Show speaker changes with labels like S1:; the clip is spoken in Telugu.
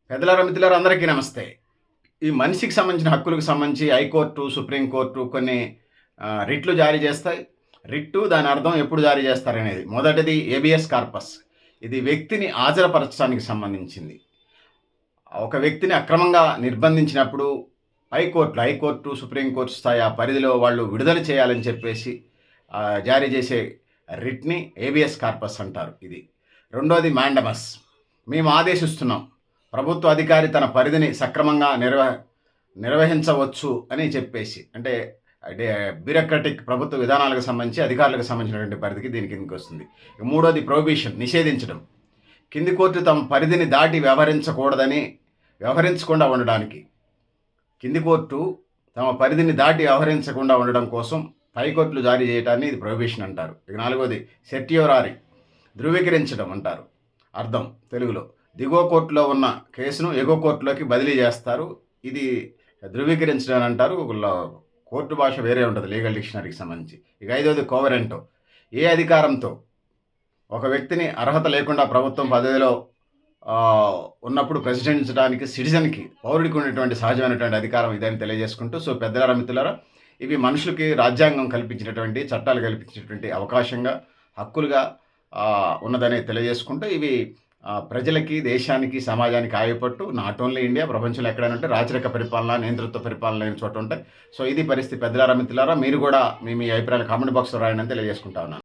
S1: పెద్దలారా, మిత్రులారా అందరికీ నమస్తే. ఈ మనిషికి సంబంధించిన హక్కులకు సంబంధించి హైకోర్టు, సుప్రీంకోర్టు కొన్ని రిట్లు జారీ చేస్తాయి. రిట్టు దాని అర్థం ఎప్పుడు జారీ చేస్తారనేది. మొదటిది హేబియస్ కార్పస్. ఇది వ్యక్తిని హాజరుపరచడానికి సంబంధించింది. ఒక వ్యక్తిని అక్రమంగా నిర్బంధించినప్పుడు హైకోర్టు, సుప్రీంకోర్టు స్థాయి ఆ పరిధిలో వాళ్ళు విడుదల చేయాలని చెప్పేసి జారీ చేసే రిట్‌ని హేబియస్ కార్పస్ అంటారు ఇది. రెండోది మాండమస్. మేము ఆదేశిస్తున్నాం. ప్రభుత్వ అధికారి తన పరిధిని సక్రమంగా నిర్వహించవచ్చు అని చెప్పేసి. అంటే బ్యూరోక్రటిక్ ప్రభుత్వ విధానాలకు సంబంధించి, అధికారులకు సంబంధించినటువంటి పరిధికి దీని కిందకి వస్తుంది. మూడోది ప్రొహిబిషన్, నిషేధించడం. కింది కోర్టు తమ పరిధిని దాటి వ్యవహరించకుండా ఉండడానికి. కింది కోర్టు తమ పరిధిని దాటి వ్యవహరించకుండా ఉండడం కోసం హైకోర్టులు జారీ చేయడాన్ని ఇది ప్రొహిబిషన్ అంటారు. ఇక నాలుగోది సెర్టియోరారీ, ధృవీకరించడం అంటారు. అర్థం తెలుగులో దిగువ కోర్టులో ఉన్న కేసును ఎగువ కోర్టులోకి బదిలీ చేస్తారు. ఇది ధృవీకరించడం అంటారు. కోర్టు భాష వేరే ఉంటుంది లీగల్ డిక్షనరీకి సంబంధించి. ఇక ఐదోది కోవరెంటో. ఏ అధికారంతో ఒక వ్యక్తిని అర్హత లేకుండా ప్రభుత్వం పదవిలో ఉన్నప్పుడు ప్రశ్నించడానికి సిటిజన్కి, పౌరుడికి ఉన్నటువంటి సహజమైనటువంటి అధికారం ఇదని తెలియజేసుకుంటూ, పెద్దలారా, మిత్రులారా, ఇవి మనుషులకి రాజ్యాంగం కల్పించినటువంటి, చట్టాలు కల్పించినటువంటి అవకాశంగా, హక్కులుగా ఉన్నదని తెలియజేసుకుంటూ, ఇవి ప్రజలకి, దేశానికి, సమాజానికి ఆయుపట్టు. నాట్ ఓన్లీ ఇండియా, ప్రపంచంలో ఎక్కడైనా ఉంటే రాచరిక పరిపాలన, నియంతృత్వ పరిపాలన లేని చోట ఉంటాయి. ఇది పరిస్థితి. పెద్దలారా, మిత్రులారా, మీరు కూడా మీ అభిప్రాయాలు కామెంట్ బాక్స్లో రాయండి అని తెలియజేసుకుంటా ఉన్నాను.